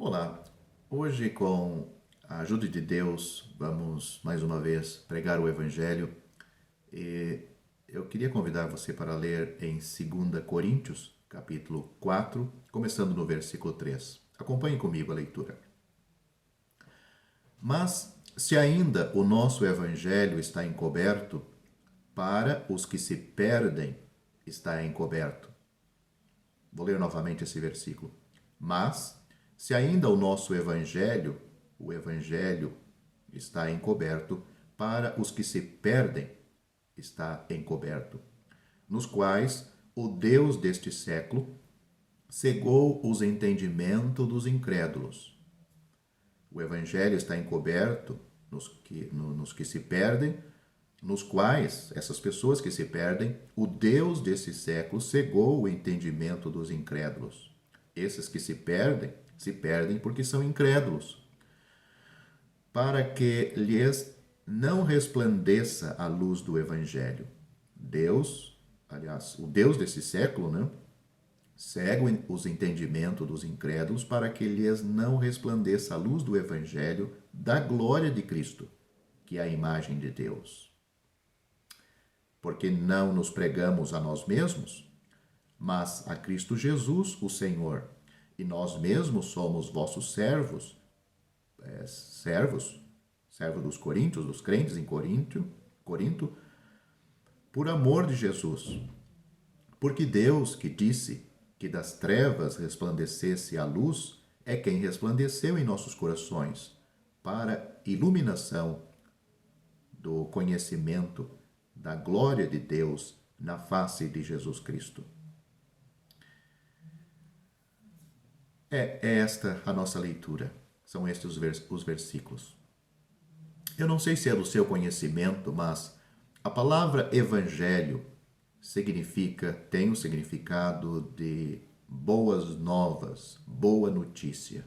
Olá, hoje com a ajuda de Deus vamos mais uma vez pregar o Evangelho e eu queria convidar você para ler em 2 Coríntios, capítulo 4, começando no versículo 3. Acompanhe comigo a leitura. Mas se ainda o nosso Evangelho está encoberto, para os que se perdem está encoberto. Vou ler novamente esse versículo. Mas, se ainda o Evangelho está encoberto, para os que se perdem está encoberto, nos quais o Deus deste século cegou os entendimentos dos incrédulos. O Evangelho está encoberto nos que se perdem, nos quais, essas pessoas que se perdem, o Deus desse século cegou o entendimento dos incrédulos. Esses que se perdem porque são incrédulos, para que lhes não resplandeça a luz do Evangelho. Deus, aliás, o Deus desse século, né, cega os entendimentos dos incrédulos para que lhes não resplandeça a luz do Evangelho da glória de Cristo, que é a imagem de Deus. Porque não nos pregamos a nós mesmos, mas a Cristo Jesus, o Senhor, e nós mesmos somos vossos servos, servos dos coríntios, dos crentes em Corinto, por amor de Jesus. Porque Deus, que disse que das trevas resplandecesse a luz, é quem resplandeceu em nossos corações, para iluminação do conhecimento da glória de Deus na face de Jesus Cristo. É esta a nossa leitura. São estes os versículos. Eu não sei se é do seu conhecimento, mas a palavra evangelho tem o significado de boas novas, boa notícia.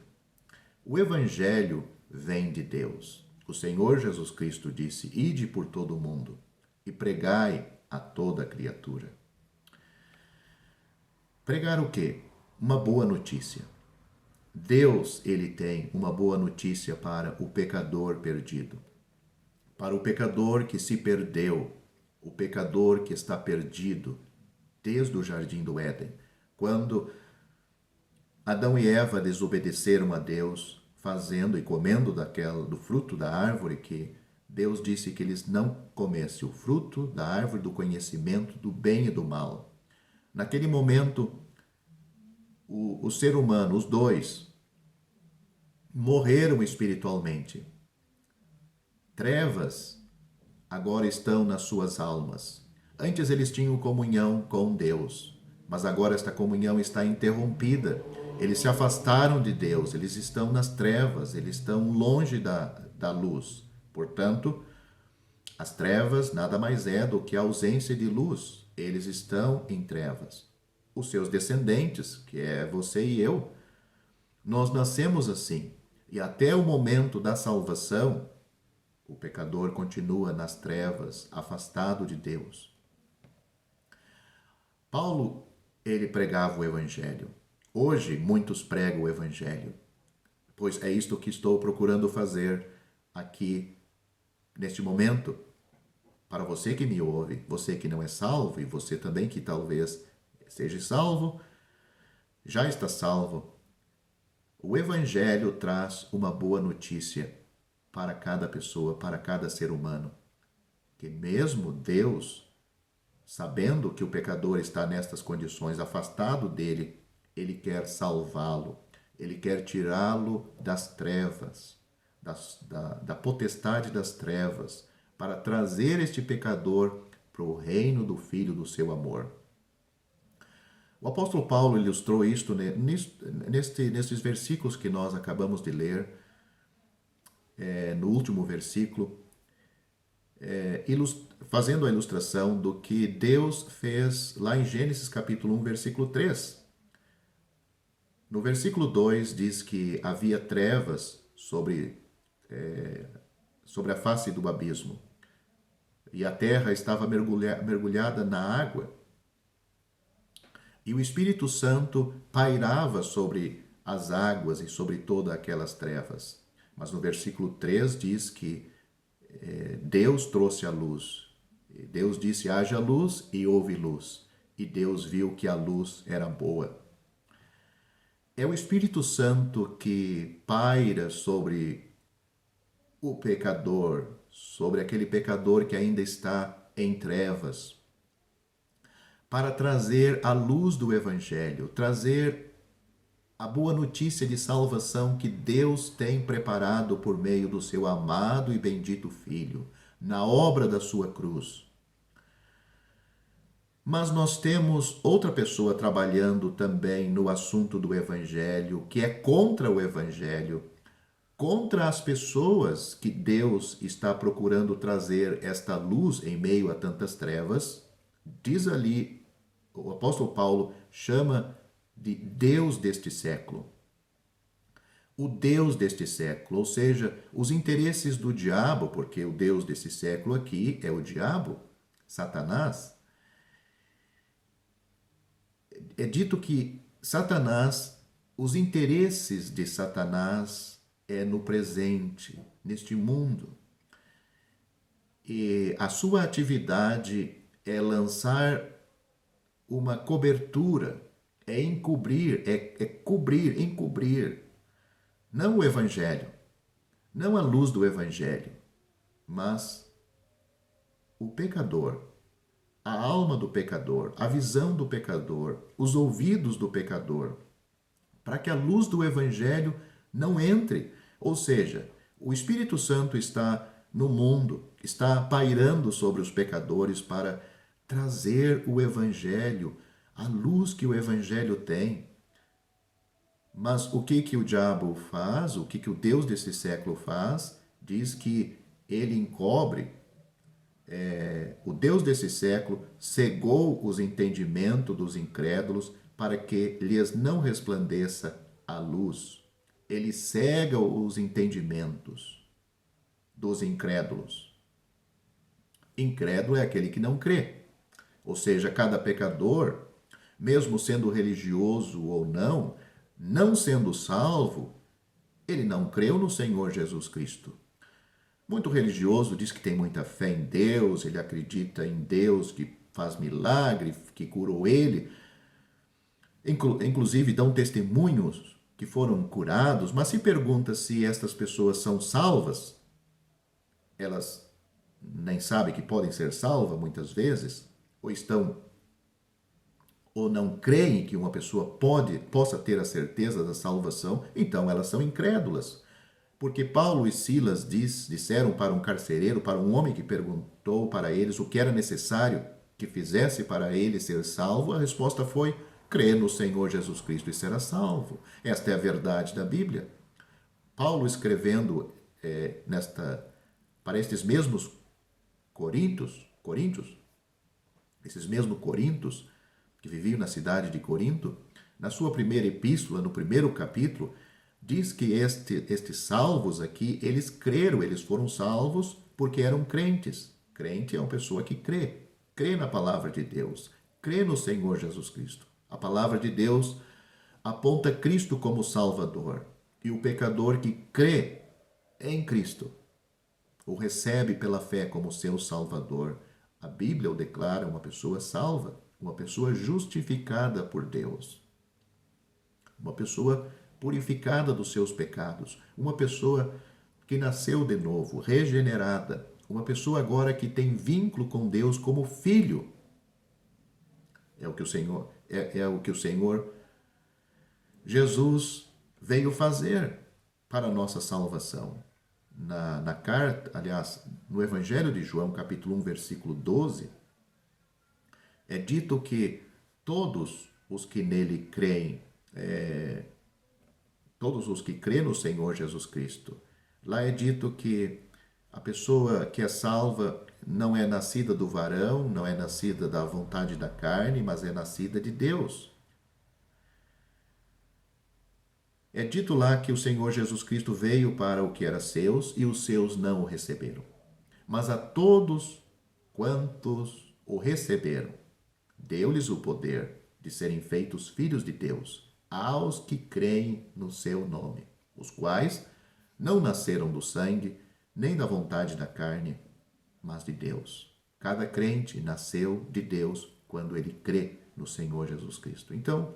O evangelho vem de Deus. O Senhor Jesus Cristo disse: "Ide por todo o mundo e pregai a toda criatura." Pregar o quê? Uma boa notícia. Deus, ele tem uma boa notícia para o pecador perdido. Para o pecador que se perdeu, o pecador que está perdido desde o jardim do Éden, quando Adão e Eva desobedeceram a Deus, fazendo e comendo do fruto da árvore que Deus disse que eles não comessem, o fruto da árvore do conhecimento do bem e do mal. Naquele momento, o ser humano, os dois, morreram espiritualmente. Trevas agora estão nas suas almas. Antes eles tinham comunhão com Deus, mas agora esta comunhão está interrompida. Eles se afastaram de Deus, eles estão nas trevas, eles estão longe da luz. Portanto, as trevas nada mais é do que a ausência de luz. Eles estão em trevas. Os seus descendentes, que é você e eu, nós nascemos assim. E até o momento da salvação, o pecador continua nas trevas, afastado de Deus. Paulo, ele pregava o Evangelho. Hoje, muitos pregam o Evangelho, pois é isto que estou procurando fazer aqui, neste momento, para você que me ouve, você que não é salvo, e você também que talvez seja salvo, já está salvo. O Evangelho traz uma boa notícia para cada pessoa, para cada ser humano. Que mesmo Deus, sabendo que o pecador está nestas condições, afastado dele, ele quer salvá-lo. Ele quer tirá-lo das trevas, da potestade das trevas, para trazer este pecador para o reino do Filho do seu amor. O apóstolo Paulo ilustrou isto nestes versículos que nós acabamos de ler, no último versículo, fazendo a ilustração do que Deus fez lá em Gênesis capítulo 1, versículo 3. No versículo 2 diz que havia trevas sobre a face do abismo, e a terra estava mergulhada na água, e o Espírito Santo pairava sobre as águas e sobre todas aquelas trevas. Mas no versículo 3 diz que Deus trouxe a luz. Deus disse: haja luz, e houve luz. E Deus viu que a luz era boa. É o Espírito Santo que paira sobre o pecador, sobre aquele pecador que ainda está em trevas, para trazer a luz do Evangelho, trazer a boa notícia de salvação que Deus tem preparado por meio do seu amado e bendito Filho, na obra da sua cruz. Mas nós temos outra pessoa trabalhando também no assunto do Evangelho, que é contra o Evangelho, contra as pessoas que Deus está procurando trazer esta luz em meio a tantas trevas. Diz ali, o apóstolo Paulo chama de Deus deste século. O Deus deste século, ou seja, os interesses do diabo, porque o Deus desse século aqui é o diabo, Satanás. É dito que Satanás, os interesses de Satanás é no presente, neste mundo. E a sua atividade é lançar uma cobertura, é encobrir, encobrir, não o Evangelho, não a luz do Evangelho, mas o pecador, a alma do pecador, a visão do pecador, os ouvidos do pecador, para que a luz do Evangelho não entre. Ou seja, o Espírito Santo está no mundo, está pairando sobre os pecadores para trazer o Evangelho, a luz que o Evangelho tem. Mas o que o diabo faz, o que o Deus desse século faz, diz que ele encobre. O Deus desse século cegou os entendimentos dos incrédulos para que lhes não resplandeça a luz. Ele cega os entendimentos dos incrédulos. Incrédulo é aquele que não crê. Ou seja, cada pecador, mesmo sendo religioso ou não sendo salvo, ele não creu no Senhor Jesus Cristo. Muito religioso diz que tem muita fé em Deus, ele acredita em Deus que faz milagre, que curou ele. Inclusive dão testemunhos que foram curados, mas se pergunta se estas pessoas são salvas, elas nem sabem que podem ser salvas muitas vezes, ou não creem que uma pessoa possa ter a certeza da salvação, então elas são incrédulas. Porque Paulo e Silas disseram para um carcereiro, para um homem que perguntou para eles o que era necessário que fizesse para ele ser salvo, a resposta foi: crê no Senhor Jesus Cristo e será salvo. Esta é a verdade da Bíblia. Paulo escrevendo para estes mesmos coríntios, esses mesmos corintos que viviam na cidade de Corinto, na sua primeira epístola, no primeiro capítulo, diz que estes salvos aqui, eles creram, eles foram salvos porque eram crentes. Crente é uma pessoa que crê na palavra de Deus, crê no Senhor Jesus Cristo. A palavra de Deus aponta Cristo como Salvador, e o pecador que crê em Cristo o recebe pela fé como seu Salvador. A Bíblia o declara uma pessoa salva, uma pessoa justificada por Deus, uma pessoa purificada dos seus pecados, uma pessoa que nasceu de novo, regenerada, uma pessoa agora que tem vínculo com Deus como filho. É o que o Senhor Jesus veio fazer para a nossa salvação. Na carta, aliás, no Evangelho de João, capítulo 1, versículo 12, é dito que todos os que nele creem, todos os que crêem no Senhor Jesus Cristo, lá é dito que a pessoa que é salva não é nascida do varão, não é nascida da vontade da carne, mas é nascida de Deus. É dito lá que o Senhor Jesus Cristo veio para o que era seus e os seus não o receberam. Mas a todos quantos o receberam, deu-lhes o poder de serem feitos filhos de Deus, aos que creem no seu nome, os quais não nasceram do sangue, nem da vontade da carne, mas de Deus. Cada crente nasceu de Deus quando ele crê no Senhor Jesus Cristo. Então,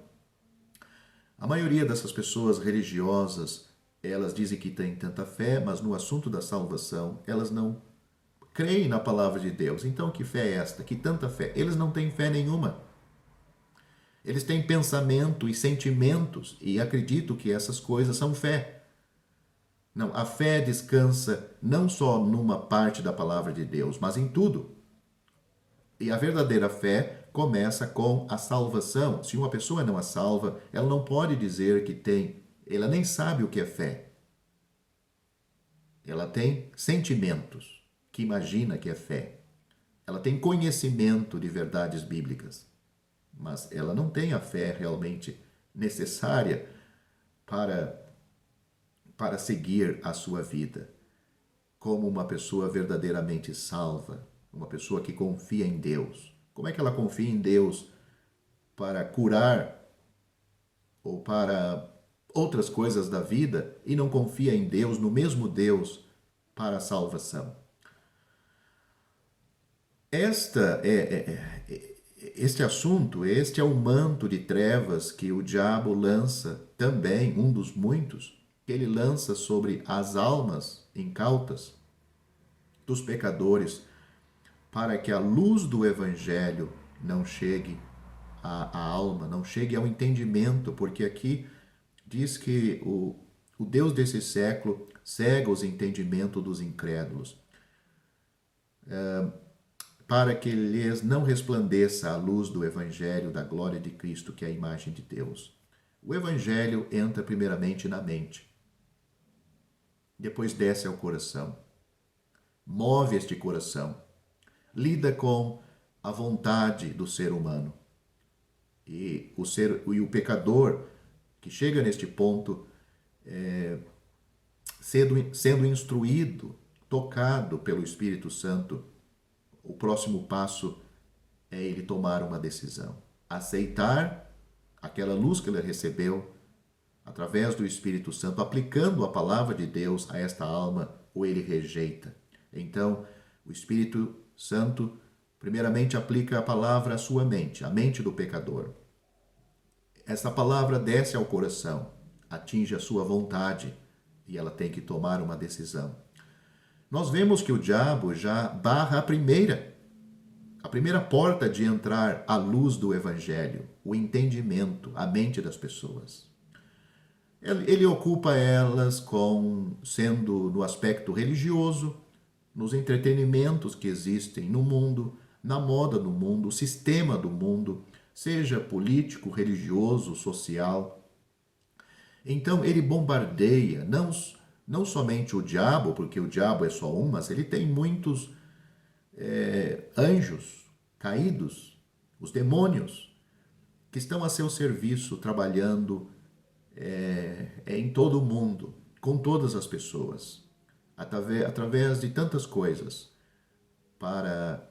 a maioria dessas pessoas religiosas, elas dizem que têm tanta fé, mas no assunto da salvação, elas não creem na palavra de Deus. Então, que fé é esta? Que tanta fé? Eles não têm fé nenhuma. Eles têm pensamento e sentimentos e acreditam que essas coisas são fé. Não, a fé descansa não só numa parte da palavra de Deus, mas em tudo. E a verdadeira fé começa com a salvação. Se uma pessoa não é salva, ela não pode dizer que tem, ela nem sabe o que é fé. Ela tem sentimentos que imagina que é fé. Ela tem conhecimento de verdades bíblicas, mas ela não tem a fé realmente necessária para seguir a sua vida como uma pessoa verdadeiramente salva, uma pessoa que confia em Deus. Como é que ela confia em Deus para curar ou para outras coisas da vida e não confia em Deus, no mesmo Deus, para a salvação? Este assunto, este é o manto de trevas que o diabo lança também, um dos muitos, que ele lança sobre as almas incautas dos pecadores, para que a luz do Evangelho não chegue à alma, não chegue ao entendimento, porque aqui diz que o Deus desse século cega os entendimentos dos incrédulos, para que lhes não resplandeça a luz do Evangelho da glória de Cristo, que é a imagem de Deus. O Evangelho entra primeiramente na mente, depois desce ao coração, move este coração, lida com a vontade do ser humano. E o pecador que chega neste ponto, sendo instruído, tocado pelo Espírito Santo, o próximo passo é ele tomar uma decisão. Aceitar aquela luz que ele recebeu através do Espírito Santo, aplicando a palavra de Deus a esta alma, ou ele rejeita. Então, o Espírito Santo, primeiramente, aplica a palavra à sua mente, à mente do pecador. Essa palavra desce ao coração, atinge a sua vontade e ela tem que tomar uma decisão. Nós vemos que o diabo já barra a primeira porta de entrar à luz do Evangelho, o entendimento, a mente das pessoas. Ele ocupa elas sendo no aspecto religioso, nos entretenimentos que existem no mundo, na moda do mundo, o sistema do mundo, seja político, religioso, social. Então ele bombardeia não somente o diabo, porque o diabo é só um, mas ele tem muitos anjos caídos, os demônios, que estão a seu serviço, trabalhando em todo o mundo, com todas as pessoas, através de tantas coisas, para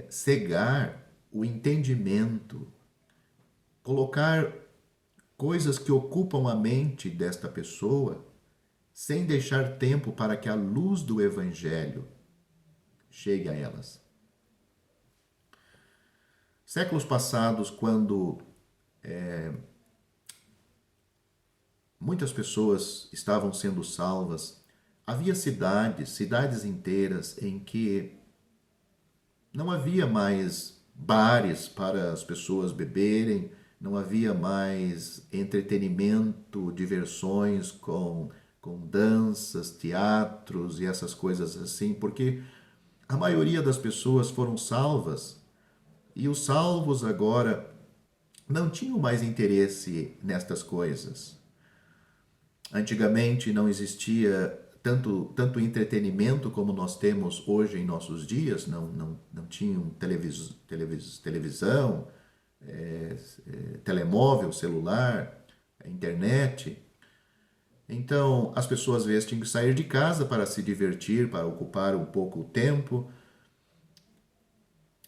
cegar o entendimento, colocar coisas que ocupam a mente desta pessoa, sem deixar tempo para que a luz do Evangelho chegue a elas. Séculos passados, quando muitas pessoas estavam sendo salvas, havia cidades inteiras em que não havia mais bares para as pessoas beberem, não havia mais entretenimento, diversões com danças, teatros e essas coisas assim, porque a maioria das pessoas foram salvas e os salvos agora não tinham mais interesse nestas coisas. Antigamente não existia tanto entretenimento como nós temos hoje em nossos dias, não tinham televisão, telemóvel, celular, internet. Então, as pessoas às vezes tinham que sair de casa para se divertir, para ocupar um pouco o tempo.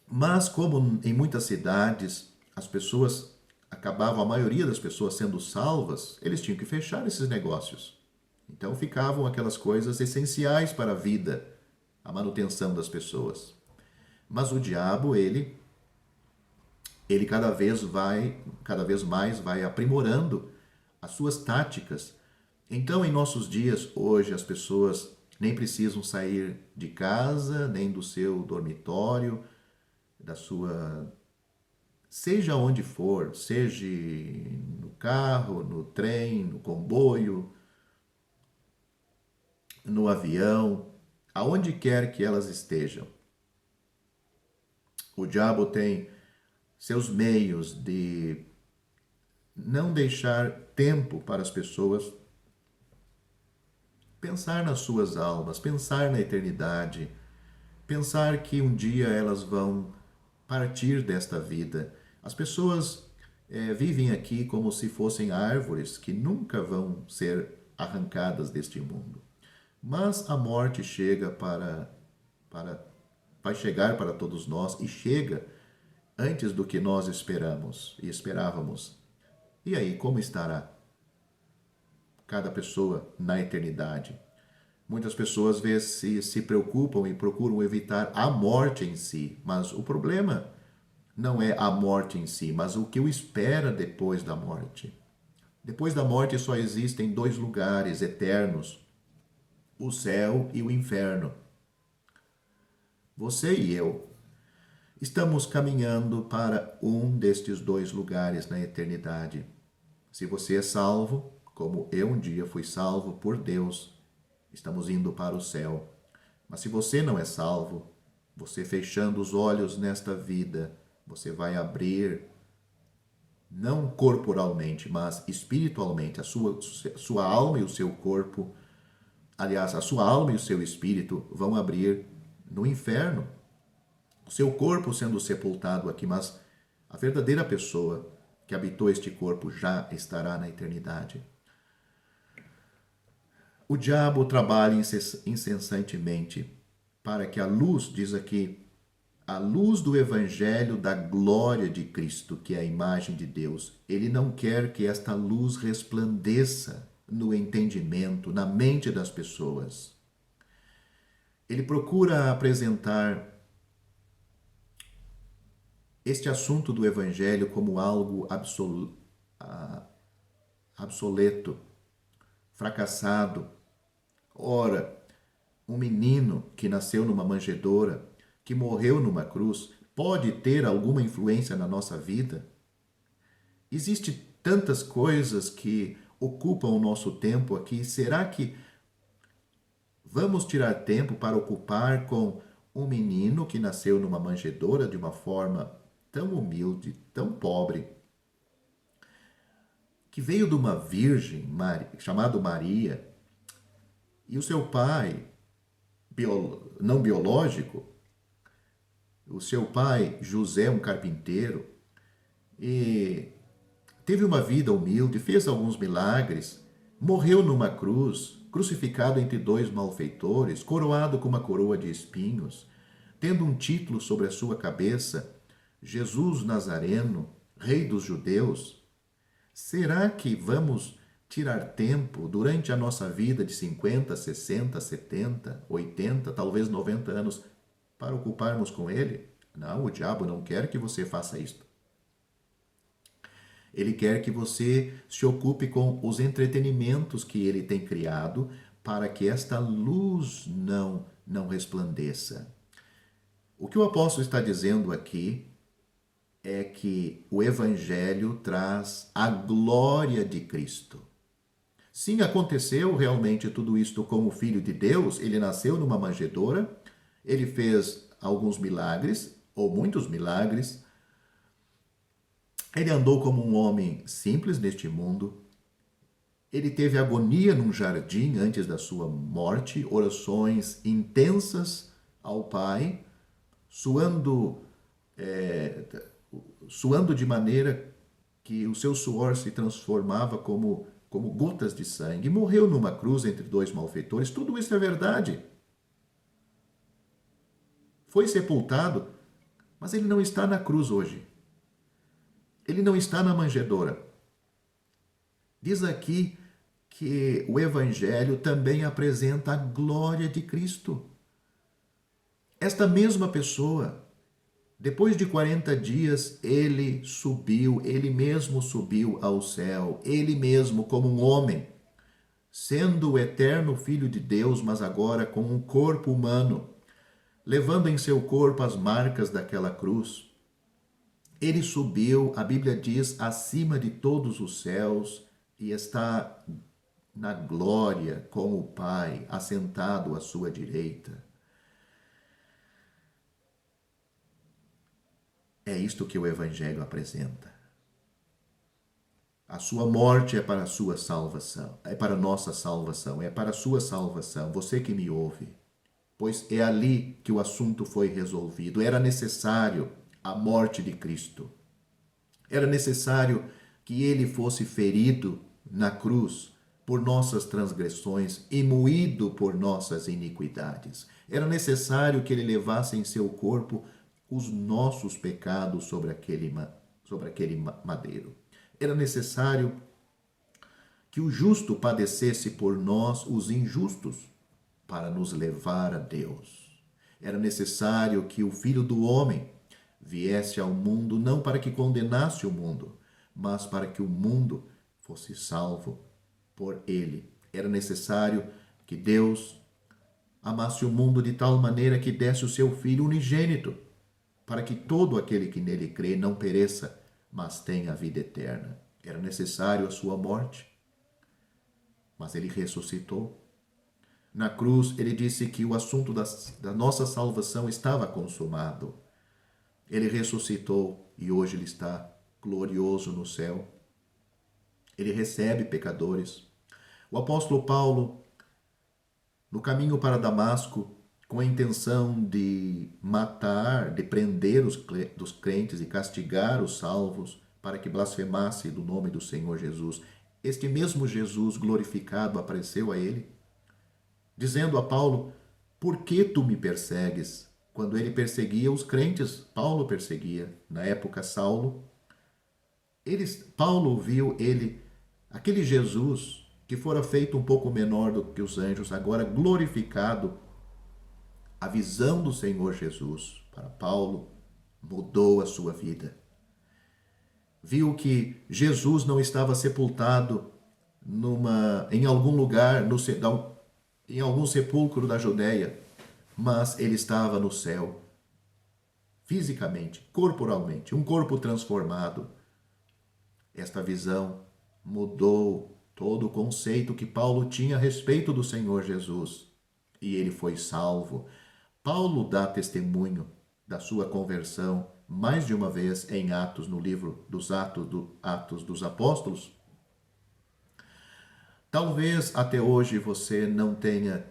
Mas como em muitas cidades as pessoas acabava a maioria das pessoas sendo salvas, eles tinham que fechar esses negócios. Então ficavam aquelas coisas essenciais para a vida, a manutenção das pessoas. Mas o diabo, ele cada vez mais vai aprimorando as suas táticas. Então, em nossos dias, hoje, as pessoas nem precisam sair de casa, nem do seu dormitório, da sua... Seja onde for, seja no carro, no trem, no comboio, no avião, aonde quer que elas estejam. O diabo tem seus meios de não deixar tempo para as pessoas pensar nas suas almas, pensar na eternidade, pensar que um dia elas vão partir desta vida. As pessoas vivem aqui como se fossem árvores que nunca vão ser arrancadas deste mundo. Mas a morte vai chegar para todos nós e chega antes do que nós esperamos e esperávamos. E aí, como estará cada pessoa na eternidade? Muitas pessoas se preocupam e procuram evitar a morte em si, mas o problema não é a morte em si, mas o que o espera depois da morte. Depois da morte só existem dois lugares eternos, o céu e o inferno. Você e eu estamos caminhando para um destes dois lugares na eternidade. Se você é salvo, como eu um dia fui salvo por Deus, estamos indo para o céu. Mas se você não é salvo, você fechando os olhos nesta vida, você vai abrir, não corporalmente, mas espiritualmente, a sua alma e o seu corpo. Aliás, a sua alma e o seu espírito vão abrir no inferno. O seu corpo sendo sepultado aqui, mas a verdadeira pessoa que habitou este corpo já estará na eternidade. O diabo trabalha incessantemente para que a luz, diz aqui, a luz do evangelho da glória de Cristo, que é a imagem de Deus, ele não quer que esta luz resplandeça no entendimento, na mente das pessoas. Ele procura apresentar este assunto do evangelho como algo obsoleto, fracassado. Ora, um menino que nasceu numa manjedoura, que morreu numa cruz, pode ter alguma influência na nossa vida? Existem tantas coisas que ocupam o nosso tempo aqui. Será que vamos tirar tempo para ocupar com um menino que nasceu numa manjedoura de uma forma tão humilde, tão pobre, que veio de uma virgem chamada Maria, e o seu pai, não biológico, o seu pai, José, um carpinteiro, e teve uma vida humilde, fez alguns milagres, morreu numa cruz, crucificado entre dois malfeitores, coroado com uma coroa de espinhos, tendo um título sobre a sua cabeça, Jesus Nazareno, Rei dos Judeus. Será que vamos tirar tempo durante a nossa vida de 50, 60, 70, 80, talvez 90 anos para ocuparmos com ele? Não, o diabo não quer que você faça isto. Ele quer que você se ocupe com os entretenimentos que ele tem criado para que esta luz não resplandeça. O que o apóstolo está dizendo aqui é que o evangelho traz a glória de Cristo. Sim, aconteceu realmente tudo isto com o Filho de Deus. Ele nasceu numa manjedoura, ele fez alguns milagres, ou muitos milagres. Ele andou como um homem simples neste mundo. Ele teve agonia num jardim antes da sua morte, orações intensas ao Pai, suando de maneira que o seu suor se transformava como gotas de sangue. Morreu numa cruz entre dois malfeitores. Tudo isso é verdade. Foi sepultado, mas ele não está na cruz hoje. Ele não está na manjedoura. Diz aqui que o Evangelho também apresenta a glória de Cristo. Esta mesma pessoa, depois de 40 dias, ele subiu, ele mesmo subiu ao céu, ele mesmo como um homem, sendo o eterno Filho de Deus, mas agora com um corpo humano, levando em seu corpo as marcas daquela cruz. Ele subiu, a Bíblia diz, acima de todos os céus e está na glória com o Pai, assentado à sua direita. É isto que o Evangelho apresenta. A sua morte é para a sua salvação, é para a nossa salvação, é para a sua salvação, você que me ouve. Pois é ali que o assunto foi resolvido. Era necessário a morte de Cristo. Era necessário que ele fosse ferido na cruz por nossas transgressões e moído por nossas iniquidades. Era necessário que ele levasse em seu corpo os nossos pecados sobre aquele madeiro. Era necessário que o justo padecesse por nós, os injustos, para nos levar a Deus. Era necessário que o Filho do Homem viesse ao mundo não para que condenasse o mundo, mas para que o mundo fosse salvo por ele. Era necessário que Deus amasse o mundo de tal maneira que desse o seu Filho unigênito, para que todo aquele que nele crê não pereça, mas tenha a vida eterna. Era necessário a sua morte, mas ele ressuscitou. Na cruz, ele disse que o assunto da nossa salvação estava consumado. Ele ressuscitou e hoje ele está glorioso no céu. Ele recebe pecadores. O apóstolo Paulo, no caminho para Damasco, com a intenção de matar, de prender os crentes e castigar os salvos para que blasfemasse do nome do Senhor Jesus. Este mesmo Jesus glorificado apareceu a ele, dizendo a Paulo: por que tu me persegues? Quando ele perseguia os crentes, Paulo perseguia. Na época, Saulo. Paulo viu aquele Jesus que fora feito um pouco menor do que os anjos, agora glorificado. A visão do Senhor Jesus para Paulo mudou a sua vida. Viu que Jesus não estava sepultado em algum lugar, em algum sepulcro da Judéia, mas ele estava no céu, fisicamente, corporalmente, um corpo transformado. Esta visão mudou todo o conceito que Paulo tinha a respeito do Senhor Jesus, e ele foi salvo. Paulo dá testemunho da sua conversão mais de uma vez em Atos, no livro dos Atos dos Apóstolos. Talvez até hoje você não tenha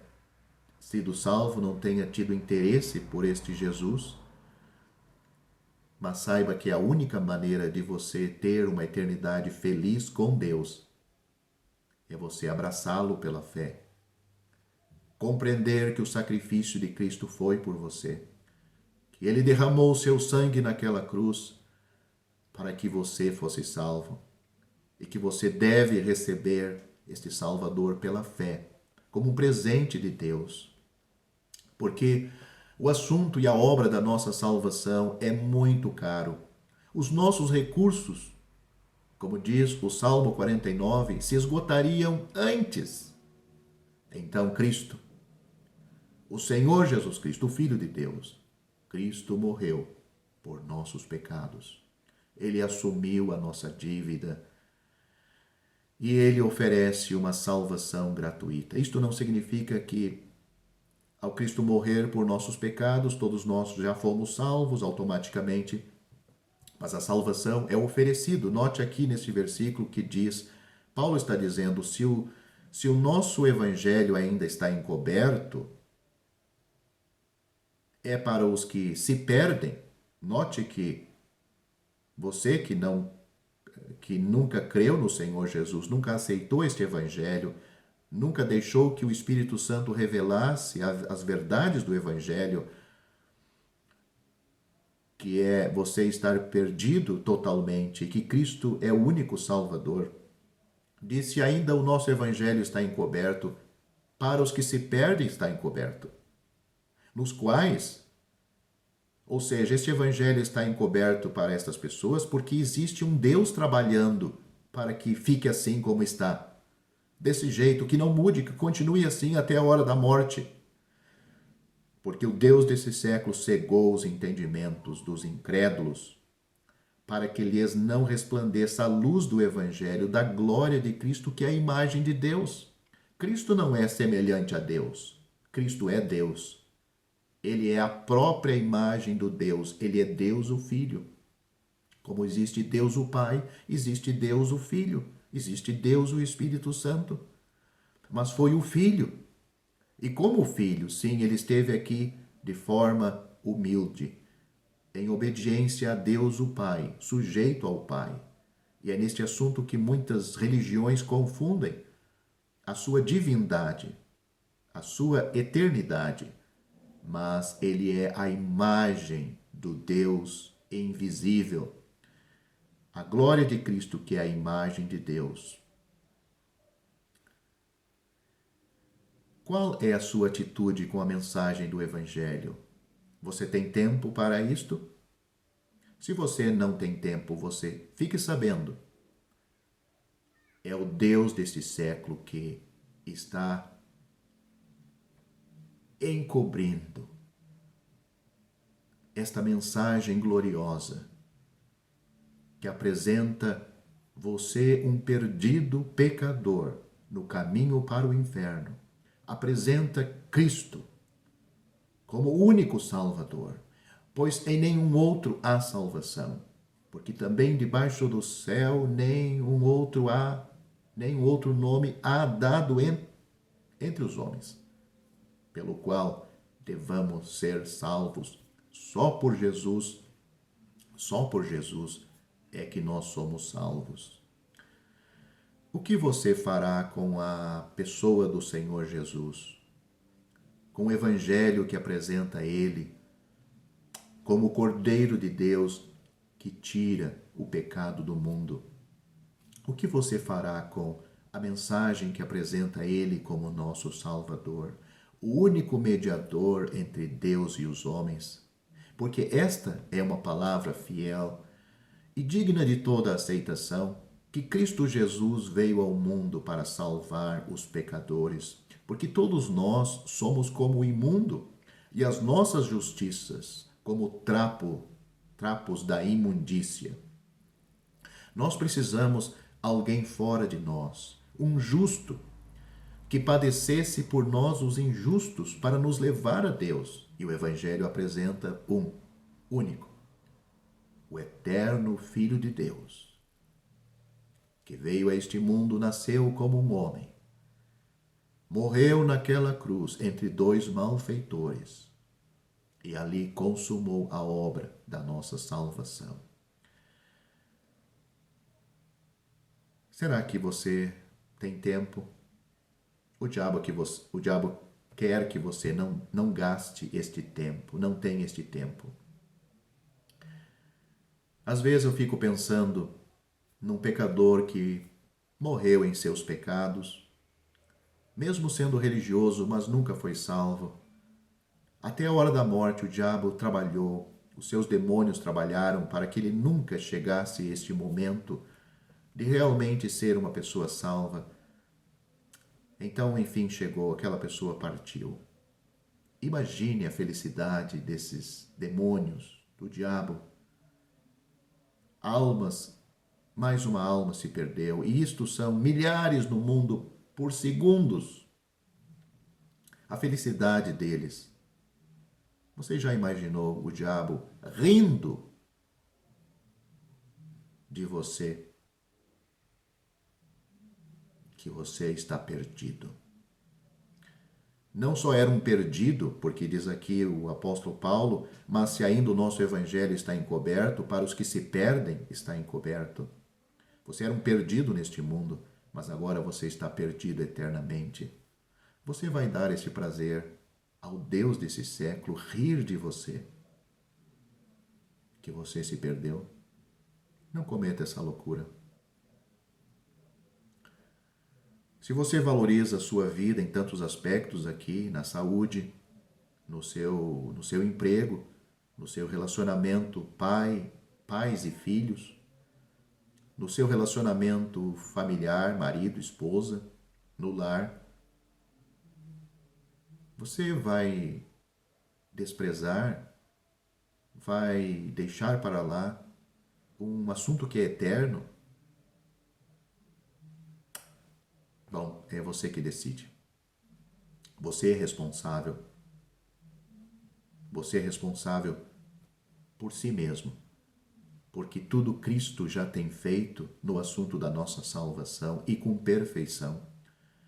sido salvo, não tenha tido interesse por este Jesus, mas saiba que a única maneira de você ter uma eternidade feliz com Deus é você abraçá-lo pela fé. Compreender que o sacrifício de Cristo foi por você, que ele derramou o seu sangue naquela cruz para que você fosse salvo e que você deve receber este Salvador pela fé, como um presente de Deus. Porque o assunto e a obra da nossa salvação é muito caro. Os nossos recursos, como diz o Salmo 49, se esgotariam antes. Então Cristo, o Senhor Jesus Cristo, o Filho de Deus, Cristo morreu por nossos pecados. Ele assumiu a nossa dívida e ele oferece uma salvação gratuita. Isto não significa que, ao Cristo morrer por nossos pecados, todos nós já fomos salvos automaticamente, mas a salvação é oferecido. Note aqui neste versículo que diz, Paulo está dizendo, se o nosso evangelho ainda está encoberto, é para os que se perdem. Note que você que nunca creu no Senhor Jesus, nunca aceitou este evangelho, nunca deixou que o Espírito Santo revelasse as verdades do evangelho, que é você estar perdido totalmente e que Cristo é o único Salvador. Disse ainda: o nosso evangelho está encoberto, para os que se perdem está encoberto, nos quais, ou seja, este evangelho está encoberto para estas pessoas porque existe um Deus trabalhando para que fique assim como está. Desse jeito, que não mude, que continue assim até a hora da morte. Porque o Deus desse século cegou os entendimentos dos incrédulos, para que lhes não resplandeça a luz do Evangelho da glória de Cristo, que é a imagem de Deus. Cristo não é semelhante a Deus. Cristo é Deus. Ele é a própria imagem do Deus. Ele é Deus o Filho. Como existe Deus o Pai, existe Deus o Filho. Existe Deus o Espírito Santo. Mas foi o Filho. E como filho, sim, ele esteve aqui de forma humilde, em obediência a Deus o Pai, sujeito ao Pai. E é neste assunto que muitas religiões confundem a sua divindade, a sua eternidade. Mas ele é a imagem do Deus invisível. A glória de Cristo, que é a imagem de Deus. Qual é a sua atitude com a mensagem do Evangelho? Você tem tempo para isto? Se você não tem tempo, você fique sabendo. É o Deus deste século que está encobrindo esta mensagem gloriosa que apresenta você um perdido pecador no caminho para o inferno. Apresenta Cristo como o único Salvador, pois em nenhum outro há salvação, porque também debaixo do céu nenhum outro nome há dado entre os homens, pelo qual devamos ser salvos. Só por Jesus é que nós somos salvos. O que você fará com a pessoa do Senhor Jesus? Com o evangelho que apresenta ele como o Cordeiro de Deus que tira o pecado do mundo? O que você fará com a mensagem que apresenta ele como nosso Salvador, o único mediador entre Deus e os homens? Porque esta é uma palavra fiel e digna de toda aceitação, que Cristo Jesus veio ao mundo para salvar os pecadores, porque todos nós somos como o imundo, e as nossas justiças como trapos da imundícia. Nós precisamos alguém fora de nós, um justo, que padecesse por nós os injustos para nos levar a Deus. E o Evangelho apresenta um único, o eterno Filho de Deus, que veio a este mundo, nasceu como um homem, morreu naquela cruz entre dois malfeitores e ali consumou a obra da nossa salvação. Será que você tem tempo? O diabo quer que você não gaste este tempo, não tenha este tempo. Às vezes eu fico pensando num pecador que morreu em seus pecados, mesmo sendo religioso, mas nunca foi salvo. Até a hora da morte o diabo trabalhou, os seus demônios trabalharam para que ele nunca chegasse a este momento de realmente ser uma pessoa salva. Então, enfim, chegou, aquela pessoa partiu. Imagine a felicidade desses demônios, do diabo. Almas, mais uma alma se perdeu, e isto são milhares no mundo por segundos. A felicidade deles. Você já imaginou o diabo rindo de você? Que você está perdido. Não só era um perdido, porque diz aqui o apóstolo Paulo, mas se ainda o nosso evangelho está encoberto, para os que se perdem está encoberto. Você era um perdido neste mundo, mas agora você está perdido eternamente. Você vai dar este prazer ao Deus desse século rir de você? que você se perdeu. Não cometa essa loucura. Se você valoriza a sua vida em tantos aspectos aqui, na saúde, no seu emprego, no seu relacionamento pais e filhos, no seu relacionamento familiar, marido, esposa, no lar, você vai desprezar, vai deixar para lá um assunto que é eterno? Bom, é você que decide. Você é responsável. Você é responsável por si mesmo, porque tudo Cristo já tem feito no assunto da nossa salvação e com perfeição.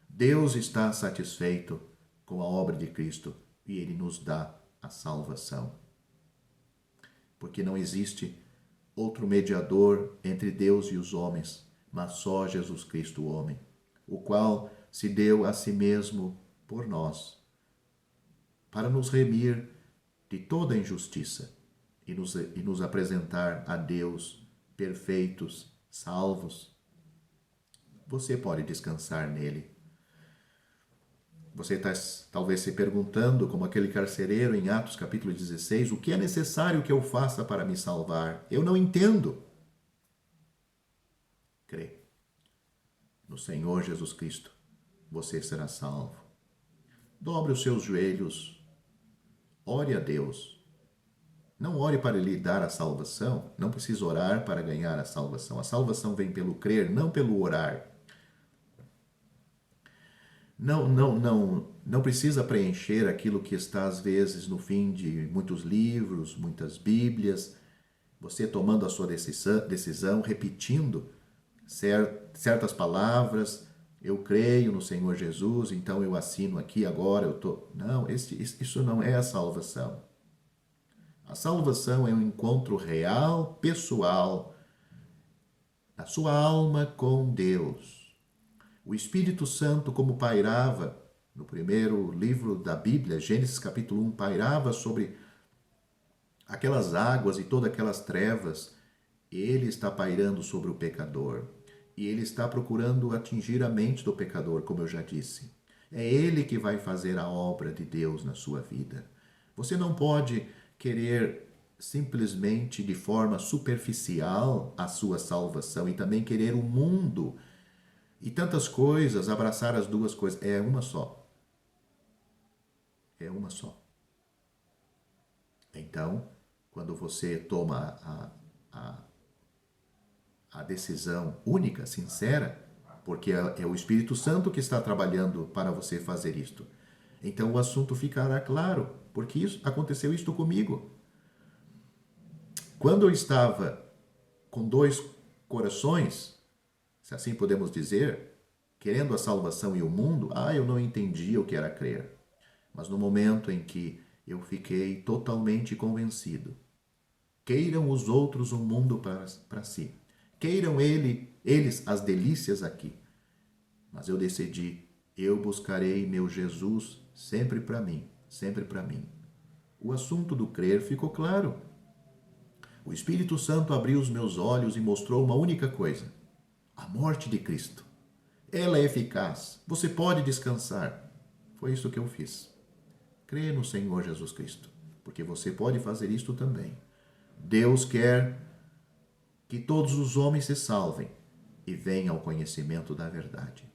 Deus está satisfeito com a obra de Cristo e Ele nos dá a salvação. Porque não existe outro mediador entre Deus e os homens, mas só Jesus Cristo, o homem, o qual se deu a si mesmo por nós, para nos remir de toda injustiça e nos apresentar a Deus perfeitos, salvos. Você pode descansar nele. Você está talvez se perguntando, como aquele carcereiro em Atos capítulo 16, o que é necessário que eu faça para me salvar? Eu não entendo. Crê no Senhor Jesus Cristo, você será salvo. Dobre os seus joelhos, ore a Deus. Não ore para lhe dar a salvação, não precisa orar para ganhar a salvação. A salvação vem pelo crer, não pelo orar. Não precisa preencher aquilo que está às vezes no fim de muitos livros, muitas bíblias, você tomando a sua decisão, repetindo certas palavras, eu creio no Senhor Jesus, então eu assino aqui, agora eu estou... Não, isso não é a salvação. A salvação é um encontro real, pessoal, da sua alma com Deus. O Espírito Santo, como pairava no primeiro livro da Bíblia, Gênesis capítulo 1, pairava sobre aquelas águas e todas aquelas trevas, ele está pairando sobre o pecador. E ele está procurando atingir a mente do pecador, como eu já disse. É ele que vai fazer a obra de Deus na sua vida. Você não pode querer simplesmente de forma superficial a sua salvação e também querer o mundo e tantas coisas, abraçar as duas coisas. É uma só. É uma só. Então, quando você toma a decisão única, sincera, porque é o Espírito Santo que está trabalhando para você fazer isto, então o assunto ficará claro, porque aconteceu isto comigo. Quando eu estava com dois corações, se assim podemos dizer, querendo a salvação e o mundo, eu não entendia o que era crer. Mas no momento em que eu fiquei totalmente convencido, queiram os outros um mundo para si, queiram eles as delícias aqui, mas eu decidi, eu buscarei meu Jesus sempre para mim, sempre para mim. O assunto do crer ficou claro. O Espírito Santo abriu os meus olhos e mostrou uma única coisa: a morte de Cristo. Ela é eficaz. Você pode descansar. Foi isso que eu fiz. Crê no Senhor Jesus Cristo, porque você pode fazer isto também. Deus quer que todos os homens se salvem e venham ao conhecimento da verdade.